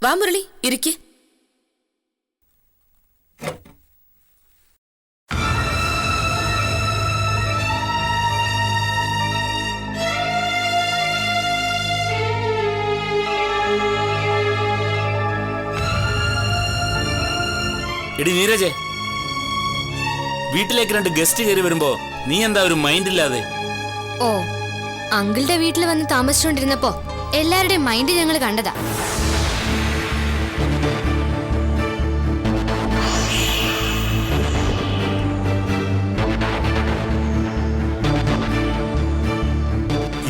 വാ മുരളി, ഇരിക്ക്. എടി നീരജെ, വീട്ടിലേക്ക് 2 ഗസ്റ്റ് കയറി വരുമ്പോ നീ എന്താ ഒരു മൈൻഡ് ഇല്ലാതെ? ഓ, അങ്കിളുടെ വീട്ടിൽ വന്ന് താമസിച്ചുകൊണ്ടിരുന്നപ്പോ എല്ലാവരുടെയും മൈൻഡ് ഞങ്ങൾ കണ്ടതാ.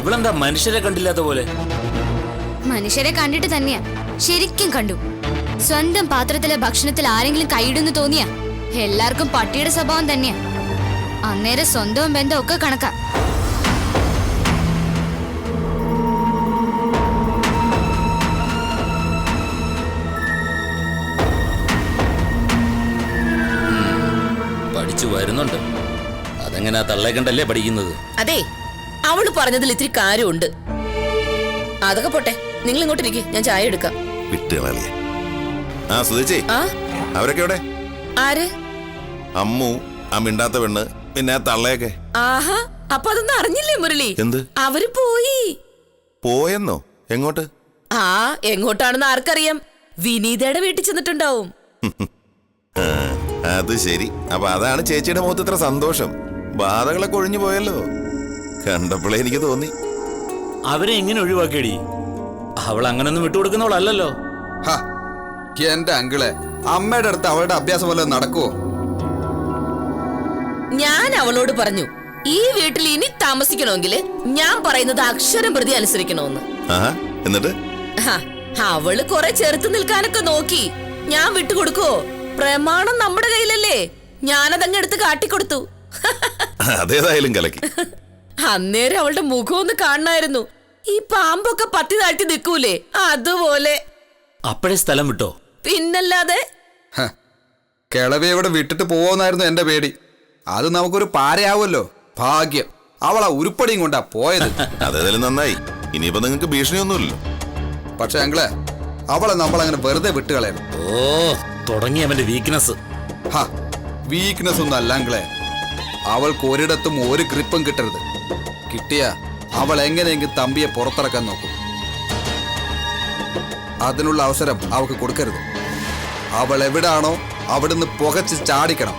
ഇവളെന്താ മനുഷ്യരെ കണ്ടില്ലാത്ത പോലെ? മനുഷ്യരെ കണ്ടിട്ട് തന്നെയാ, ശരിക്കും കണ്ടു. സ്വന്തം പാത്രത്തിലെ ഭക്ഷണത്തിൽ ആരെങ്കിലും കൈയിടുന്നു തോന്നിയാ എല്ലാവർക്കും പട്ടിയുടെ സ്വഭാവം തന്നെയാ. അന്നേരം സ്വന്തവും ബന്ധവും ഒക്കെ കണക്കാ. പഠിച്ചു വരുന്നുണ്ട്. അതെങ്ങനാ തള്ളേ കണ്ടല്ലേ പഠിക്കുന്നത്? അതെ, അവള് പറഞ്ഞതിൽ ഇത്തിരി കാര്യമുണ്ട്. അതൊക്കെ പോട്ടെ, നിങ്ങൾ ഇങ്ങോട്ടിരിക്കെ, ഞാൻ ചായ എടുക്കാം. അവരൊക്കെ എവിടെ? ആര്? അമ്മു, ആ മിണ്ടാത്ത പെണ്ണ്, പിന്നെ തള്ളയൊക്കെ. ആഹാ, അപ്പൊ അതൊന്നും അറിഞ്ഞില്ലേ മുരളി? എന്ത്? അവര് പോയി. പോയെന്നോ? എങ്ങോട്ട്? ആ, എങ്ങോട്ടാണെന്ന് ആർക്കറിയാം. വിനീതയുടെ വീട്ടിൽ ചെന്നിട്ടുണ്ടാവും. അത് ശരി. അപ്പൊ അതാണ് ചേച്ചിയുടെ മുഖത്ത് ഇത്ര സന്തോഷം. ബാധകളൊക്കെ ഒഴിഞ്ഞു പോയല്ലോ. കണ്ടപ്പോഴേ എനിക്ക് തോന്നി. അവരെ എങ്ങനെ ഒഴിവാക്കിയടി? അവൾ അങ്ങനൊന്നും വിട്ടുകൊടുക്കുന്നവളല്ലോ. എന്റെ അങ്കിളെ, അമ്മയുടെ അടുത്ത് അവളുടെ അഭ്യാസം വല്ലതും നടക്കുവോ? ഞാൻ അവളോട് പറഞ്ഞു, ഈ വീട്ടിൽ ഇനി താമസിക്കണമെങ്കിൽ ഞാൻ പറയുന്നത് അക്ഷരം പ്രതി അനുസരിക്കണമെന്ന്. എന്നിട്ട് അവള് കുറെ ചെറുത്ത് നിൽക്കാനൊക്കെ നോക്കി. ഞാൻ വിട്ടുകൊടുക്കുവോ? പ്രമാണം നമ്മുടെ കയ്യിലല്ലേ. ഞാനതങ്ങ് എടുത്ത് കാട്ടിക്കൊടുത്തു. അതേതായാലും കലക്കി. അന്നേരം അവളുടെ മുഖം ഒന്ന് കാണണമായിരുന്നു. ഈ പാമ്പൊക്കെ പത്തി താഴ്ത്തി നിൽക്കൂലേ, അതുപോലെ. അപ്പോഴേ സ്ഥലം വിട്ടോ? പിന്നല്ലാതെ. കിളവി ഇവിടെ വിട്ടിട്ട് പോവെന്നായിരുന്നു എന്റെ പേടി. അത് നമുക്കൊരു പാരയാവുമല്ലോ. ഭാഗ്യം, അവളാ ഉരുപ്പടിയും കൊണ്ടാ പോയത്. അതേതായാലും നന്നായി. ഇനിയിപ്പോ നിങ്ങൾക്ക് ഭീഷണിയൊന്നുമില്ലല്ലോ. പക്ഷെ അങ്കിളെ, അവളെ നമ്മളങ്ങനെ വെറുതെ വിട്ടുകളയണം. ഓ, തുടങ്ങി അവന്റെ വീക്ക്നെസ്. വീക്ക്നെസ് ഒന്നും അല്ല അങ്കിളെ. അവൾക്ക് ഒരിടത്തും ഒരു ഗ്രിപ്പും കിട്ടരുത്. കിട്ടിയ അവൾ എങ്ങനെയെങ്കിലും തമ്പിയെ പുറത്തിറക്കാൻ നോക്കും. അതിനുള്ള അവസരം അവൾക്ക് കൊടുക്കരുത്. അവൾ എവിടാണോ അവിടുന്ന് പുകച്ച് ചാടിക്കണം.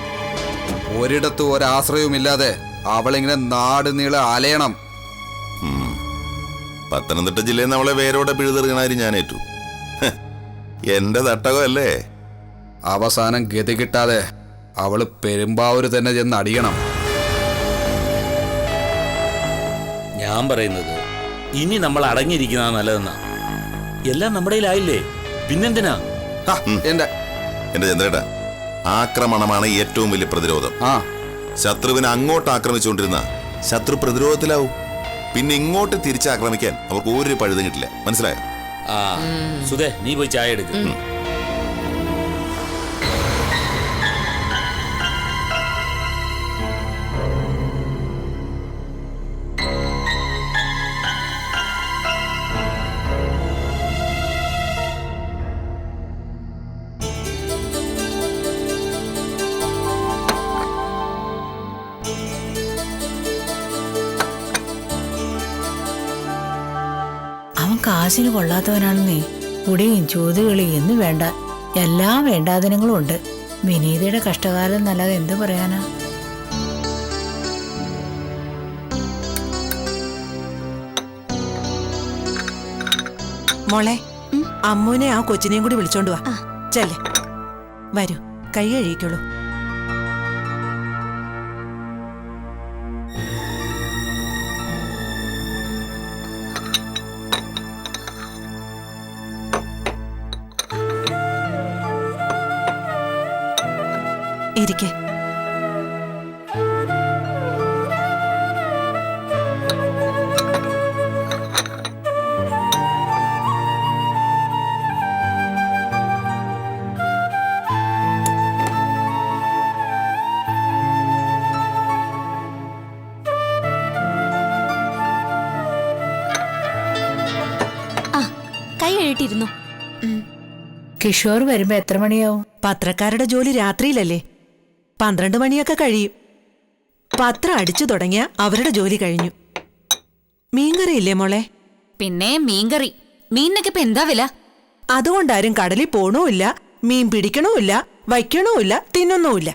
ഒരിടത്തും ഒരാശ്രയവുമില്ലാതെ അവളിങ്ങനെ നാട് നീളെ അലയണം. പത്തനംതിട്ട ജില്ലയിൽ നിന്ന് അവളെ വേരോടെ പിഴുതെറിയണാരും ഞാൻ ഏറ്റു. എന്റെ തട്ടകമല്ലേ. അവസാനം ഗതി കിട്ടാതെ അവള് പെരുമ്പാവൂര് തന്നെ ചെന്ന് അടിയണം. ഞാൻ പറയുന്നത് ഇനി നമ്മൾ അടങ്ങിയിരിക്കുന്ന നല്ലതെന്നാ. എല്ലാം നമ്മുടെ കയ്യിലായില്ലേ, പിന്നെന്തിനാ? എന്റെ ചന്ദ്രേട്ടാ, ആക്രമണമാണ് ഏറ്റവും വലിയ പ്രതിരോധം. ശത്രുവിനെ അങ്ങോട്ട് ആക്രമിച്ചുകൊണ്ടിരുന്ന ശത്രു പ്രതിരോധത്തിലാവും. പിന്നെ ഇങ്ങോട്ട് തിരിച്ചാക്രമിക്കാൻ അവർക്ക് ഒരു പഴുതും കിട്ടില്ല. മനസ്സിലായോ? സുധേ, നീ പോയി ചായ എടുക്ക്. അവൻ കാശിന് കൊള്ളാത്തവനാണെന്നേ. കുടിയും ചൂതുകളി എന്നും വേണ്ട, എല്ലാ വേണ്ടാതിനങ്ങളും ഉണ്ട്. വിനീതയുടെ കഷ്ടകാലം നല്ലത് എന്ത് പറയാനാ? മോളെ, അമ്മൂനെ ആ കൊച്ചിനെയും കൂടി വിളിച്ചോണ്ട് വാ. ചെല്ലേ, വരൂ, കൈ കഴിക്കുള്ളൂ. ഇരിക്കെ. കൈ കഴുകിട്ടിരുന്നു. കിഷോർ വരുമ്പോ എത്ര മണിയാവും? പത്രക്കാരുടെ ജോലി രാത്രിയിലല്ലേ? 12 മണിയൊക്കെ കഴിയും. പത്രം അടിച്ചു തുടങ്ങിയ അവരുടെ ജോലി കഴിഞ്ഞു. മീൻകറി ഇല്ലേ മോളെ? പിന്നെ മീൻകറി. മീനിനൊക്കെ ഇപ്പൊ എന്താ വില? അതുകൊണ്ടാരും കടലിൽ പോണൂല്ല, മീൻ പിടിക്കണമില്ല, വയ്ക്കണമില്ല, തിന്നുന്നുമില്ല.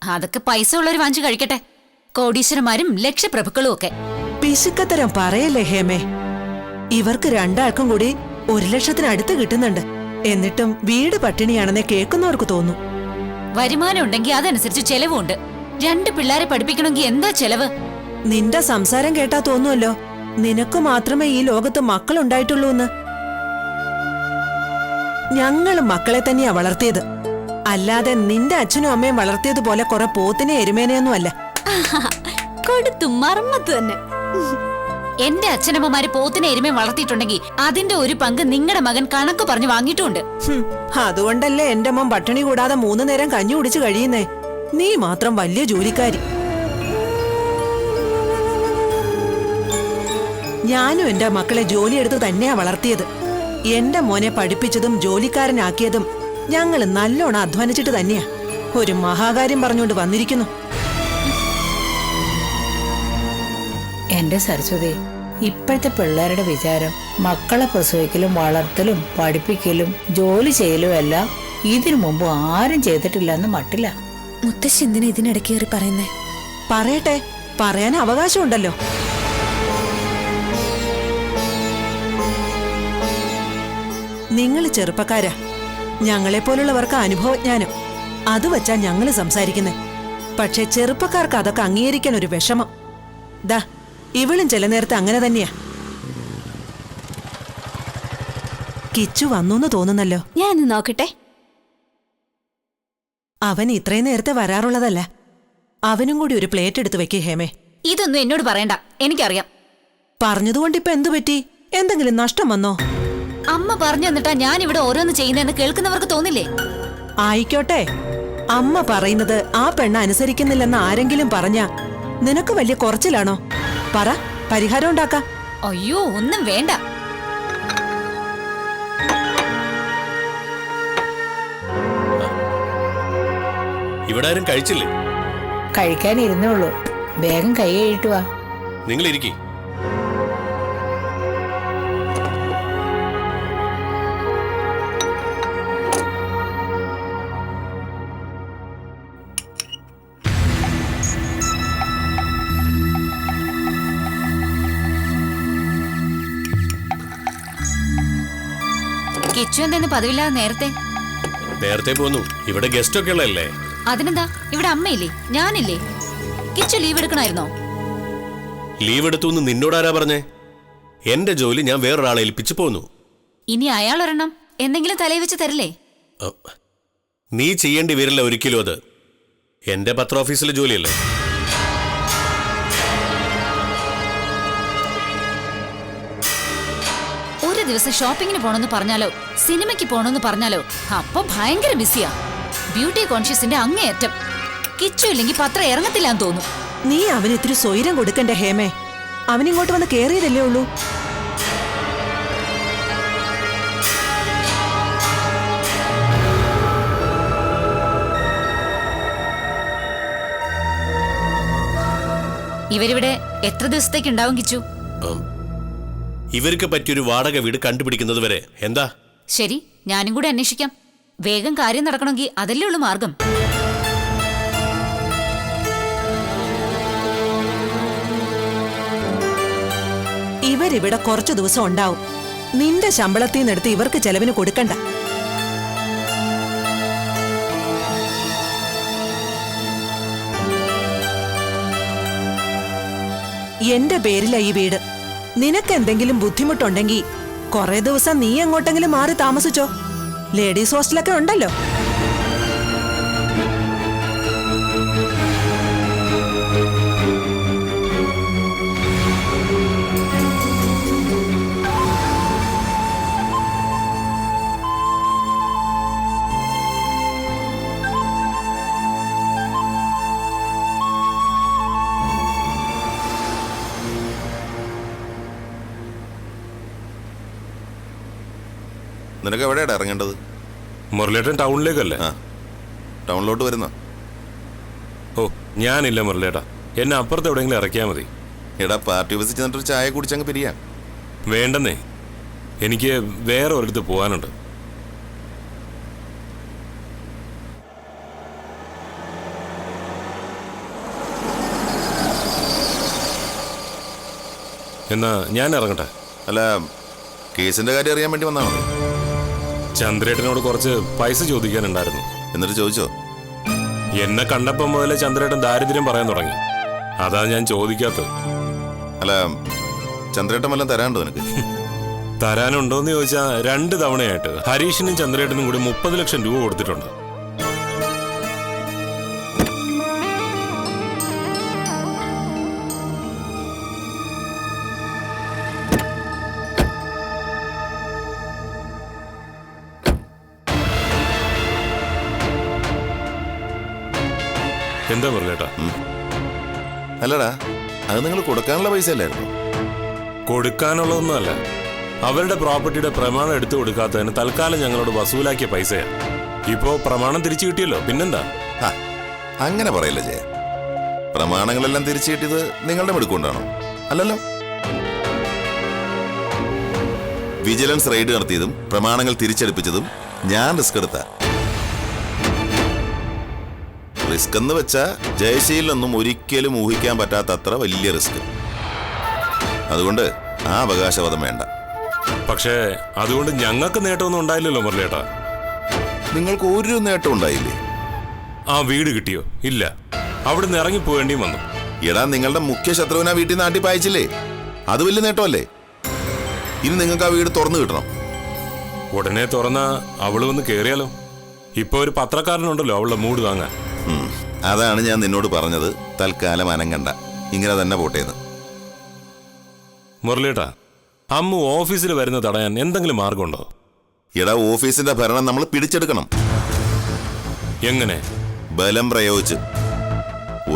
അതൊക്കെ പൈസ ഉള്ളവർ വാങ്ങിച്ചു കഴിക്കട്ടെ. കോടീശ്വരന്മാരും ലക്ഷപ്രഭുക്കളും ഒക്കെ. പിശുക്കത്തരം പറയല്ലേ ഹേമേ. ഇവർക്ക് രണ്ടാൾക്കും കൂടി 1 ലക്ഷത്തിനടുത്ത് കിട്ടുന്നുണ്ട്. എന്നിട്ടും വീട് പട്ടിണിയാണെന്നേ കേൾക്കുന്നവർക്ക് തോന്നും. വരുമാനം ഉണ്ടെങ്കിൽ അതനുസരിച്ച് ചെലവുണ്ട്. 2 പിള്ളേരെ പഠിപ്പിക്കണമെങ്കിൽ എന്താ ചെലവ്? നിന്റെ സംസാരം കേട്ടാ തോന്നുമല്ലോ നിനക്ക് മാത്രമേ ഈ ലോകത്ത് മക്കളുണ്ടായിട്ടുള്ളൂ എന്ന്. ഞങ്ങളും മക്കളെ തന്നെയാ വളർത്തിയത്, അല്ലാതെ നിന്റെ അച്ഛനും അമ്മയും വളർത്തിയതുപോലെ കുറെ പോത്തിനെ എരുമേനെയൊന്നും അല്ല. കൊടുത്തു മറമ്മത്ത് തന്നെ. എന്റെ അച്ഛനമ്മമാര് പോത്തിനെ എരുമയും വളർത്തിയിട്ടുണ്ടെങ്കിൽ അതിന്റെ ഒരു പങ്ക് നിങ്ങളുടെ മകൻ കണക്ക് പറഞ്ഞു വാങ്ങിയിട്ടുണ്ട്. അതുകൊണ്ടല്ലേ എന്റെ മോൻ പട്ടിണി കൂടാതെ 3 നേരം കഞ്ഞി കുടിച്ച് കഴിയുന്നേ. നീ മാത്രം വലിയ ജോലിക്കാരി. ഞാനും എന്റെ മക്കളെ ജോലിയെടുത്ത് തന്നെയാ വളർത്തിയത്. എന്റെ മോനെ പഠിപ്പിച്ചതും ജോലിക്കാരനാക്കിയതും ഞങ്ങൾ നല്ലോണം അധ്വാനിച്ചിട്ട് തന്നെയാ. ഒരു മഹാകാര്യം പറഞ്ഞുകൊണ്ട് വന്നിരിക്കുന്നു. എന്റെ സരസ്വതി, ഇപ്പോഴത്തെ പിള്ളേരുടെ വിചാരം മക്കളെ പ്രസവിക്കലും വളർത്തലും പഠിപ്പിക്കലും ജോലി ചെയ്യലും എല്ലാം ഇതിനു മുമ്പ് ആരും ചെയ്തിട്ടില്ലെന്ന് മട്ടില്ല. മുത്തശ്ശി എന്തിനാ ഇതിനിടയ്ക്ക് കയറി പറയുന്നേ? പറയട്ടെ, പറയാൻ അവകാശമുണ്ടല്ലോ. നിങ്ങൾ ചെറുപ്പക്കാരാ, ഞങ്ങളെപ്പോലുള്ളവർക്ക് അനുഭവജ്ഞാനം, അത് വച്ചാ ഞങ്ങള് സംസാരിക്കുന്നേ. പക്ഷെ ചെറുപ്പക്കാർക്ക് അതൊക്കെ അംഗീകരിക്കാൻ ഒരു വിഷമം. ദാ ഇവളും ചില നേരത്തെ അങ്ങനെ തന്നെയാ. കിച്ചു വന്നു തോന്നുന്നല്ലോ. ഞാൻ നോക്കട്ടെ. അവൻ ഇത്രയും നേരത്തെ വരാറുള്ളതല്ല. അവനും കൂടി ഒരു പ്ലേറ്റ് എടുത്ത് വെക്കേ ഹേമേ. ഇതൊന്നും എന്നോട് പറയണ്ട, എനിക്കറിയാം. പറഞ്ഞതുകൊണ്ടിപ്പോ എന്തു പറ്റി? എന്തെങ്കിലും നഷ്ടം വന്നോ? അമ്മ പറഞ്ഞു തന്നിട്ടാ ഞാൻ ഇവിടെ ഓരോന്ന് ചെയ്യുന്നതെന്ന് കേൾക്കുന്നവർക്ക് തോന്നില്ലേ? ആയിക്കോട്ടെ, അമ്മ പറയുന്നത് ആ പെണ്ണ് അനുസരിക്കുന്നില്ലെന്ന് ആരെങ്കിലും പറഞ്ഞാ നിനക്ക് വലിയ കുറച്ചിലാണോ? പറ, പരിഹാരം ഉണ്ടാക്കാം. അയ്യോ, ഒന്നും വേണ്ട. ഇവിടെ ആരും കഴിച്ചില്ലേ? കഴിക്കാനിരുന്നുള്ളൂ. വേഗം കൈ കഴിയിട്ടുവാ. നിങ്ങൾ ഇരിക്കി. കിച്ചു എന്തെന്ന് പതിവില്ലാതെ നേരത്തെ പോന്നു. ഇവിടെ ഗസ്റ്റ് ഒക്കെ ഉള്ളതല്ലേ. അതിനെന്താ? ഇവിടെ അമ്മയില്ലേ, ഞാനില്ലേ? കിച്ചു ലീവ് എടുക്കണമായിരുന്നോ? ലീവ് എടുത്തു എന്ന് നിന്നോടാരാ പറഞ്ഞേ? എന്റെ ജോലി ഞാൻ വേറൊരാളെ ഏൽപ്പിച്ചു പോന്നു. ഇനി അയാൾ ഒരെണ്ണം എന്തെങ്കിലും തലയിൽ വെച്ച് തരില്ലേ? നീ ചെയ്യേണ്ടി വരില്ല ഒരിക്കലും. അത് എന്റെ പത്ര ഓഫീസിലെ ജോലിയല്ലേ. ഒരു ദിവസം ഷോപ്പിങ്ങിന് പോണെന്ന് പറഞ്ഞാലോ സിനിമയ്ക്ക് പോണെന്ന് പറഞ്ഞാലോ അപ്പൊ ഭയങ്കര ബിസിയാ. ബ്യൂട്ടി കോൺഷ്യസിന്റെ അങ്ങേയറ്റം. കിച്ചു ഇല്ലെങ്കിൽ പത്രം ഇറങ്ങത്തില്ലാന്ന് തോന്നും. നീ അവന് ഇത്തിരി സ്വൈരം കൊടുക്കണ്ടേ ഹേമേ? അവനിങ്ങോട്ട് വന്ന് കേറിയതല്ലേ ഉള്ളൂ. ഇവരിവിടെ എത്ര ദിവസത്തേക്ക് ഉണ്ടാവും കിച്ചു? ഇവർക്ക് പറ്റിയൊരു വാടക വീട് കണ്ടുപിടിക്കുന്നത് വരെ. എന്താ? ശരി, ഞാനും കൂടെ അന്വേഷിക്കാം. വേഗം കാര്യം നടക്കണമെങ്കിൽ അതല്ലേ ഉള്ളു മാർഗം. ഇവരിവിടെ കുറച്ചു ദിവസം ഉണ്ടാവും. നിന്റെ ശമ്പളത്തിൽ നിന്നെടുത്ത് ഇവർക്ക് ചെലവിന് കൊടുക്കണ്ട. എന്റെ പേരിലാ ഈ വീട്. നിനക്ക് എന്തെങ്കിലും ബുദ്ധിമുട്ടുണ്ടെങ്കിൽ കുറെ ദിവസം നീ എങ്ങോട്ടെങ്കിലും മാറി താമസിച്ചോ. ലേഡീസ് ഹോസ്റ്റലൊക്കെ ഉണ്ടല്ലോ. നിനക്ക് എവിടെയാണ് ഇറങ്ങേണ്ടത്? മുരളിയേട്ടൻ ടൗണിലേക്കല്ലേ? ആ ടൗണിലോട്ട് വരുന്ന. ഓ ഞാനില്ല മുരളിയേട്ടാ, എന്നെ അപ്പുറത്ത് എവിടെയെങ്കിലും ഇറക്കിയാൽ മതി. എടാ പാർട്ടി ഓഫീസിൽ ചെന്നിട്ടൊരു ചായ കുടിച്ചങ്ങ് പിരിയാം. വേണ്ടെന്നേ, എനിക്ക് വേറെ ഒരിടത്ത് പോകാനുണ്ട്. എന്നാ ഞാൻ ഇറങ്ങട്ടെ. അല്ല കേസിന്റെ കാര്യം അറിയാൻ വേണ്ടി വന്നാണോ? ചന്ദ്രേട്ടനോട് കുറച്ച് പൈസ ചോദിക്കാനുണ്ടായിരുന്നു. എന്നിട്ട് ചോദിച്ചോ? എന്നെ കണ്ടപ്പം മുതലേ ചന്ദ്രേട്ടൻ ദാരിദ്ര്യം പറയാൻ തുടങ്ങി. അതാ ഞാൻ ചോദിക്കാത്തത്. അല്ല ചന്ദ്രേട്ടൻ വല്ലതും തരാനുണ്ടോ നിനക്ക്? തരാനുണ്ടോന്ന് ചോദിച്ചാൽ 2 തവണയായിട്ട് ഹരീഷിനും ചന്ദ്രേട്ടനും കൂടി 30 ലക്ഷം രൂപ കൊടുത്തിട്ടുണ്ട്. എന്താ മുരളിയേട്ടാ? അല്ലടാ അത് നിങ്ങൾ കൊടുക്കാനുള്ള പൈസ അല്ലായിരുന്നു? കൊടുക്കാനുള്ളതൊന്നുമല്ല, അവരുടെ പ്രോപ്പർട്ടിയുടെ പ്രമാണം എടുത്തു കൊടുക്കാത്തതിന് തൽക്കാലം ഞങ്ങളോട് വസൂലാക്കിയ പൈസയാ. ഇപ്പോ പ്രമാണം തിരിച്ചു കിട്ടിയല്ലോ, പിന്നെന്താ? അങ്ങനെ പറയില്ല ജയ. പ്രമാണങ്ങളെല്ലാം തിരിച്ചു കിട്ടിയത് നിങ്ങളുടെ മെടുക്കൊണ്ടാണോ? അല്ലല്ലോ. വിജിലൻസ് റെയ്ഡ് നടത്തിയതും പ്രമാണങ്ങൾ തിരിച്ചെടുപ്പിച്ചതും ഞാൻ റിസ്ക് എടുത്ത. റിസ്ക് എന്ന് വെച്ചാ ജയശീലൊന്നും ഒരിക്കലും ഊഹിക്കാൻ പറ്റാത്തത്ര വലിയ റിസ്ക്. അതുകൊണ്ട് ആ അവകാശവാദം വേണ്ട. പക്ഷേ അതുകൊണ്ട് ഞങ്ങൾക്ക് നേട്ടമൊന്നും ഉണ്ടായില്ലല്ലോ മുരളിയേട്ടാ. നിങ്ങൾക്ക് ഒരു നേട്ടം ഉണ്ടായില്ലേ? ആ വീട് കിട്ടിയോ? ഇല്ല, അവിടുന്ന് ഇറങ്ങിപ്പോവേണ്ടിയും വന്നു. എടാ നിങ്ങളുടെ മുഖ്യ ശത്രുവിനെ വീട്ടിൽ നിന്ന് ആട്ടി പായിച്ചില്ലേ? അത് വലിയ നേട്ടമല്ലേ? ഇനി നിങ്ങൾക്ക് ആ വീട് തുറന്നു കിട്ടണം. ഉടനെ തുറന്നാ അവള് വന്ന് കേറിയാലോ? ഇപ്പൊ ഒരു പത്രക്കാരനുണ്ടല്ലോ അവളുടെ മൂഡ് താങ്ങാൻ. അതാണ് ഞാൻ നിന്നോട് പറഞ്ഞത്, തൽക്കാലം അനങ്ങണ്ട, ഇങ്ങനെ തന്നെ പോട്ടേന്ന്. മുരളിയേട്ടാ, അമ്മു ഓഫീസിൽ വരുന്ന തടയാൻ എന്തെങ്കിലും മാർഗമുണ്ടോ? എടാ ഓഫീസിന്റെ ഭരണം നമ്മൾ പിടിച്ചെടുക്കണം. എങ്ങനെ? ബലം പ്രയോഗിച്ച്.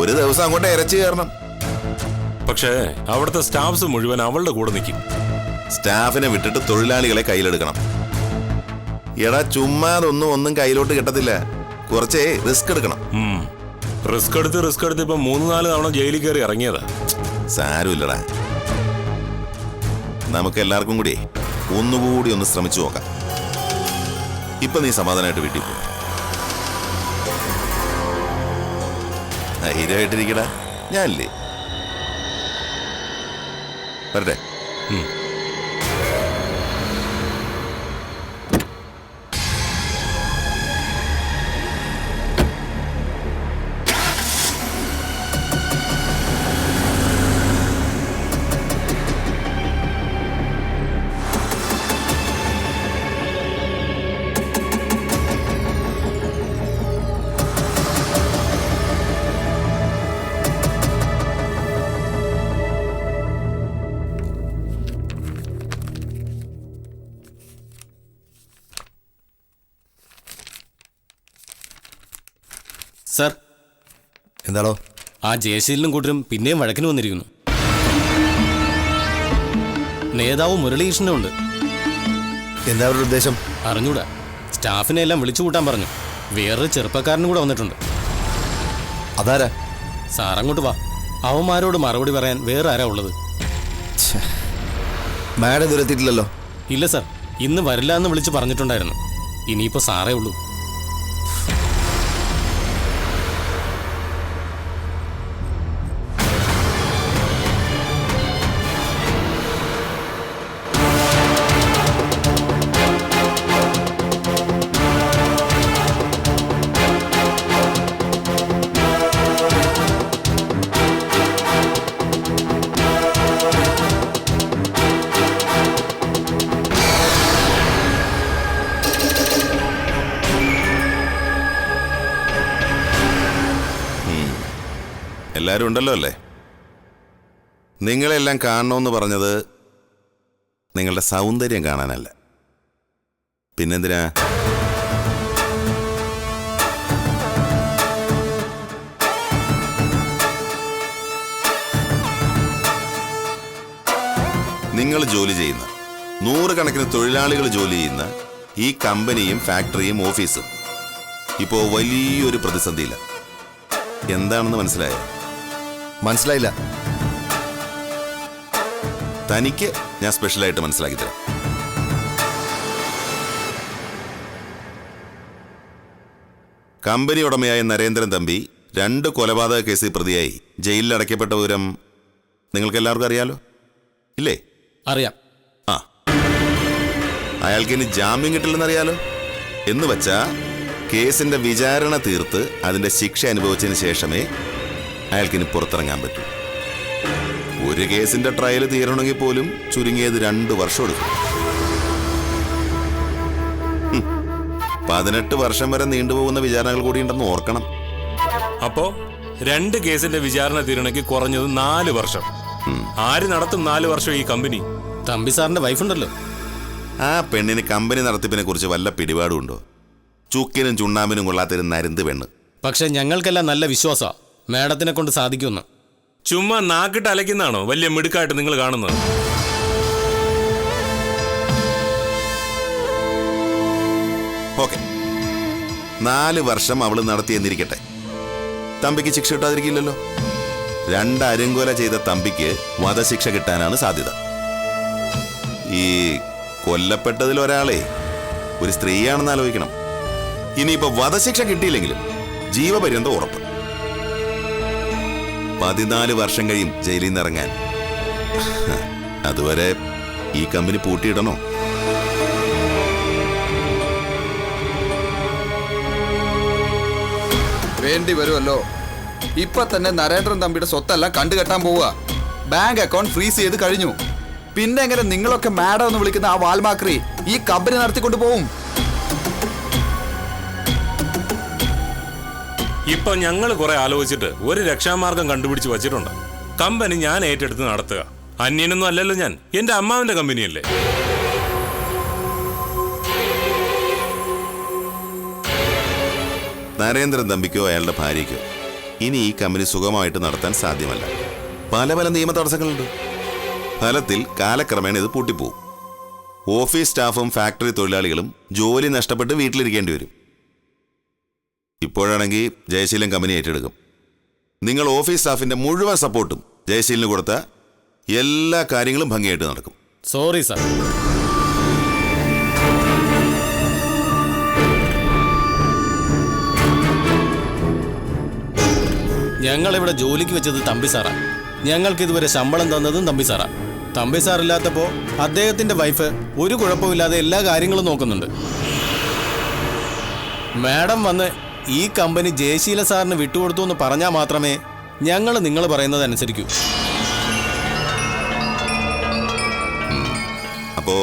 ഒരു ദിവസം അങ്ങോട്ട് ഇരച്ചു കയറണം. പക്ഷേ അവിടുത്തെ സ്റ്റാഫ്സ് മുഴുവൻ അവളുടെ കൂടെ നിൽക്കും. സ്റ്റാഫിനെ വിട്ടിട്ട് തൊഴിലാളികളെ കയ്യിലെടുക്കണം. എടാ ഒന്നും കയ്യിലോട്ട് കിട്ടത്തില്ല. കുറച്ചേ റിസ്ക് എടുക്കണം. റിസ്ക് എടുത്ത് ഇപ്പൊ 3-4 തവണ ജയിലിൽ കയറി ഇറങ്ങിയതാ. സാരമില്ലടാ, നമുക്ക് എല്ലാവർക്കും കൂടി ഒന്നുകൂടി ഒന്ന് ശ്രമിച്ചു നോക്കാം. ഇപ്പൊ നീ സമാധാനമായിട്ട് വീട്ടിൽ പോ. ധൈര്യമായിട്ടിരിക്കടാ, ഞാനില്ലേ. വരട്ടെ. സർ. എന്താണോ? ആ ജയശീലനും കൂട്ടരും പിന്നെയും വഴക്കിന് വന്നിരിക്കുന്നു. നേതാവ് മുരളീകൃഷ്ണനും ഉണ്ട്. എന്താ അവരുടെ ഉദ്ദേശം? അറിഞ്ഞൂടാ. സ്റ്റാഫിനെ എല്ലാം വിളിച്ചു കൂട്ടാൻ പറഞ്ഞു. വേറൊരു ചെറുപ്പക്കാരനും കൂടെ വന്നിട്ടുണ്ട്. അതാരാ? സാർ അങ്ങോട്ട് വാ. അവന്മാരോട് മറുപടി പറയാൻ വേറെ ആരാ ഉള്ളത്? മാഡം ഇതുവരെത്തിയിട്ടില്ലല്ലോ. ഇല്ല സർ, ഇന്ന് വരില്ല എന്ന് വിളിച്ച് പറഞ്ഞിട്ടുണ്ടായിരുന്നു. ഇനിയിപ്പോ സാറേ ഉള്ളൂ. എല്ലാവരും ഉണ്ടല്ലോ അല്ലേ? നിങ്ങളെല്ലാം കാണണമെന്ന് പറഞ്ഞത് നിങ്ങളുടെ സൗന്ദര്യം കാണാനല്ല, പിന്നെന്തിനാ? നിങ്ങൾ ജോലി ചെയ്യുന്ന, 100 കണക്കിന് തൊഴിലാളികൾ ജോലി ചെയ്യുന്ന ഈ കമ്പനിയും ഫാക്ടറിയും ഓഫീസും ഇപ്പോ വലിയൊരു പ്രതിസന്ധിയില്ല. എന്താണെന്ന് മനസ്സിലായോ? മനസ്സിലായില്ല. തനിക്ക് ഞാൻ സ്പെഷ്യലായിട്ട് മനസ്സിലാക്കി തരാം. കമ്പനി ഉടമയായ നരേന്ദ്രൻ തമ്പി 2 കൊലപാതക കേസിൽ പ്രതിയായി ജയിലിൽ അടയ്ക്കപ്പെട്ട വിവരം നിങ്ങൾക്ക് എല്ലാവർക്കും അറിയാലോ, ഇല്ലേ? അറിയാം. ആ, അയാൾക്ക് ഇനി ജാമ്യം കിട്ടില്ലെന്നറിയാലോ. എന്ന് വെച്ചാ കേസിന്റെ വിചാരണ തീർത്ത് അതിന്റെ ശിക്ഷ അനുഭവിച്ചതിന് ശേഷമേ അയാൾക്കിനി പുറത്തിറങ്ങാൻ പറ്റൂ. ഒരു കേസിന്റെ ട്രയൽ തീരണമെങ്കിൽ പോലും ചുരുങ്ങിയത് 2 വർഷം എടുക്കും. 18 വർഷം വരെ നീണ്ടുപോകുന്ന വിചാരണകൾ കൂടി ഉണ്ടെന്ന് ഓർക്കണം. അപ്പോ 2 കേസിന്റെ വിചാരണ തീരണമെങ്കിൽ കുറഞ്ഞത് 4 വർഷം. ആര് നടത്തും 4 വർഷം ഈ കമ്പനി? തമ്പി സാറിന്റെ വൈഫുണ്ടല്ലോ. ആ പെണ്ണിന് കമ്പനി നടത്തിപ്പിനെ കുറിച്ച് വല്ല പിടിപാടുണ്ടോ? ചുക്കിനും ചുണ്ണാമ്പിനും കൊള്ളാത്തൊരു നരുന്ത് പെണ്ണ്. പക്ഷെ ഞങ്ങൾക്കെല്ലാം നല്ല വിശ്വാസമാണ് മാഡത്തിനെ കൊണ്ട് സാധിക്കുമെന്ന്. ചുമ്മാ നാക്കിട്ട് അലയ്ക്കുന്നതാണോ വലിയ മിടുക്കായിട്ട് നിങ്ങൾ കാണുന്നത്? ഓക്കെ, 4 വർഷം അവള് നടത്തിയെന്നിരിക്കട്ടെ. തമ്പിക്ക് ശിക്ഷ കിട്ടാതിരിക്കില്ലല്ലോ. 2 അരുങ്കൊല ചെയ്ത തമ്പിക്ക് വധശിക്ഷ കിട്ടാനാണ് സാധ്യത. ഈ കൊല്ലപ്പെട്ടതിൽ ഒരാളെ ഒരു സ്ത്രീയാണെന്ന് ആലോചിക്കണം. ഇനിയിപ്പോ വധശിക്ഷ കിട്ടിയില്ലെങ്കിലും ജീവപര്യന്തം ഉറപ്പ്. 14 വർഷം കഴിയും ജയിലിൽ നിന്ന് ഇറങ്ങാൻ. അതുവരെ ഈ കമ്പനി പൂട്ടിയിടണോ? വേണ്ടി വരുമല്ലോ. ഇപ്പൊ തന്നെ നരേന്ദ്രൻ തമ്പിയുടെ സ്വത്തെല്ലാം കണ്ടുകെട്ടാൻ പോവുക. ബാങ്ക് അക്കൗണ്ട് ഫ്രീസ് ചെയ്ത് കഴിഞ്ഞു. പിന്നെ എങ്ങനെ നിങ്ങളൊക്കെ മാഡം എന്ന് വിളിക്കുന്ന ആ വാൽമാക്രി ഈ കമ്പനി നടത്തിക്കൊണ്ട് പോവും? ഇപ്പൊ ഞങ്ങൾ കുറെ ആലോചിച്ചിട്ട് ഒരു രക്ഷാമാർഗം കണ്ടുപിടിച്ച് വച്ചിട്ടുണ്ട്. കമ്പനി ഞാൻ ഏറ്റെടുത്ത് നടത്തുക. അന്യനൊന്നും അല്ലല്ലോ ഞാൻ, എന്റെ അമ്മാവിന്റെ കമ്പനിയല്ലേ. നരേന്ദ്രൻ തമ്പിക്കോ അയാളുടെ ഭാര്യയ്ക്കോ ഇനി ഈ കമ്പനി സുഖമായിട്ട് നടത്താൻ സാധ്യമല്ല. പല നിയമ തടസ്സങ്ങളുണ്ട്. ഫലത്തിൽ കാലക്രമേണ ഇത് പൂട്ടിപ്പോവും. ഓഫീസ് സ്റ്റാഫും ഫാക്ടറി തൊഴിലാളികളും ജോലി നഷ്ടപ്പെട്ട് വീട്ടിലിരിക്കേണ്ടി വരും. ഇപ്പോഴാണെങ്കിൽ ജയശീലൻ കമ്പനി ഏറ്റെടുക്കും. നിങ്ങൾ ഓഫീസ് സ്റ്റാഫിന്റെ മുഴുവൻ സപ്പോർട്ടും ജയശീലിന് കൊടുത്ത എല്ലാ കാര്യങ്ങളും ഭംഗിയായിട്ട് നടക്കും. Sorry sir. ഞങ്ങളിവിടെ ജോലിക്ക് വെച്ചത് തമ്പി സാറാ. ഞങ്ങൾക്ക് ഇതുവരെ ശമ്പളം തന്നതും തമ്പി സാറാ. തമ്പി സാറില്ലാത്തപ്പോൾ അദ്ദേഹത്തിന്റെ വൈഫ് ഒരു കുഴപ്പമില്ലാതെ എല്ലാ കാര്യങ്ങളും നോക്കുന്നുണ്ട്. മാഡം വന്ന് ഈ കമ്പനി ജയശീല സാറിന് വിട്ടുകൊടുത്തു എന്ന് പറഞ്ഞാൽ മാത്രമേ ഞങ്ങൾ നിങ്ങൾ പറയുന്നത് അനുസരിക്കൂ. അപ്പോ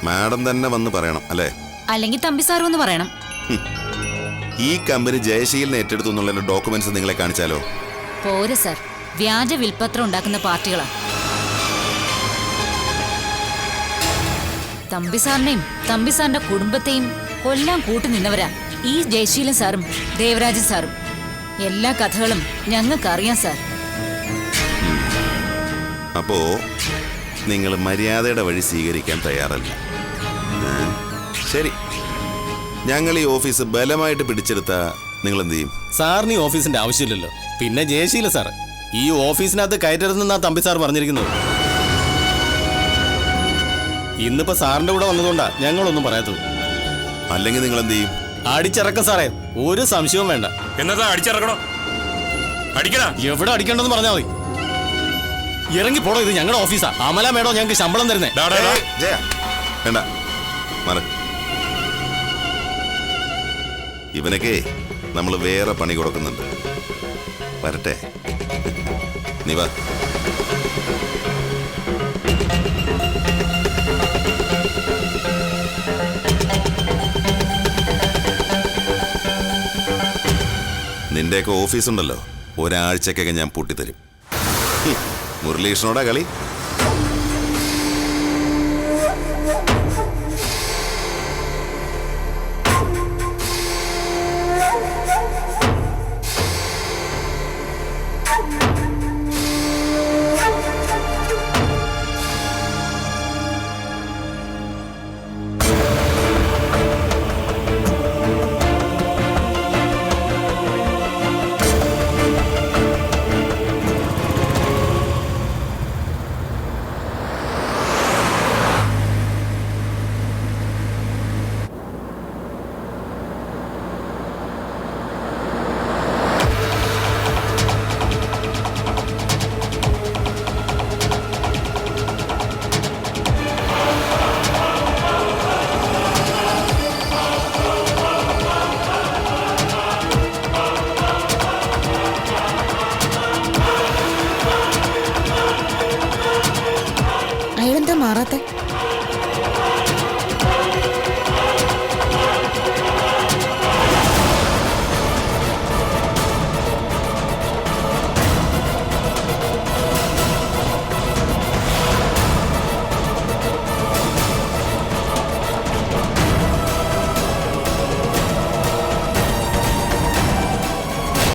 മാഡം തന്നെ വന്ന് പറയണം അല്ലേ? അല്ലെങ്കിൽ തമ്പി സാറും ഒന്ന് പറയണം. ഈ കമ്പനി ജയശീലിനെ ഏറ്റെടുത്തു എന്നുള്ള ഡോക്യുമെന്റ്സ് നിങ്ങളെ കാണിച്ചാലോ? പോരെ സാർ, വ്യാജ വിൽപത്രം ഉണ്ടാക്കുന്ന പാർട്ടികളാ. തമ്പി സാറിനെയും തമ്പി സാറിന്റെ കുടുംബത്തെയും കൊല്ലാൻ കൂട്ടുനിന്നവരാ ഈ ജയശീലൻ സാറും ദേവരാജൻ സാറും. എല്ലാ കഥകളും ഞങ്ങൾക്കറിയാം സാർ. അപ്പോ നിങ്ങൾ മര്യാദയുടെ വഴി സ്വീകരിക്കാൻ തയ്യാറല്ല. ശരി, ഞങ്ങൾ ഈ ഓഫീസ് ബലമായിട്ട് പിടിച്ചെടുത്ത നിങ്ങൾ എന്ത് ചെയ്യും? സാറിന് ഈ ഓഫീസിന്റെ ആവശ്യമില്ലല്ലോ. പിന്നെ ജയശീല സാർ ഈ ഓഫീസിനകത്ത് കയറ്റരുതെന്നാ തമ്പി സാർ പറഞ്ഞിരിക്കുന്നത്. ഇന്നിപ്പോ സാറിന്റെ കൂടെ വന്നതുകൊണ്ടാ ഞങ്ങളൊന്നും പറയാത്തത്. അല്ലെങ്കിൽ നിങ്ങൾ എന്ത് ചെയ്യും? അടിച്ചിറക്കം സാറേ, ഒരു സംശയവും വേണ്ട. എന്നതാ അടിച്ചിറക്കണോ? അടിക്കണ എവിടെ അടിക്കേണ്ടെന്ന് പറഞ്ഞാൽ മതി. ഇറങ്ങി പോടോ, ഇത് ഞങ്ങളുടെ ഓഫീസാ. അമല മേടോ ഞങ്ങൾക്ക് ശമ്പളം തരുന്നേ. ജയ വേണ്ട, മാറ. ഇവനൊക്കെ നമ്മൾ വേറെ പണി കൊടുക്കുന്നുണ്ട്. വരട്ടെ, നീ വാ. നിന്റെയൊക്കെ ഓഫീസുണ്ടല്ലോ, ഒരാഴ്ചക്കൊക്കെ ഞാൻ പൂട്ടിത്തരും. മുരളീകൃഷ്ണനോടാ കളി.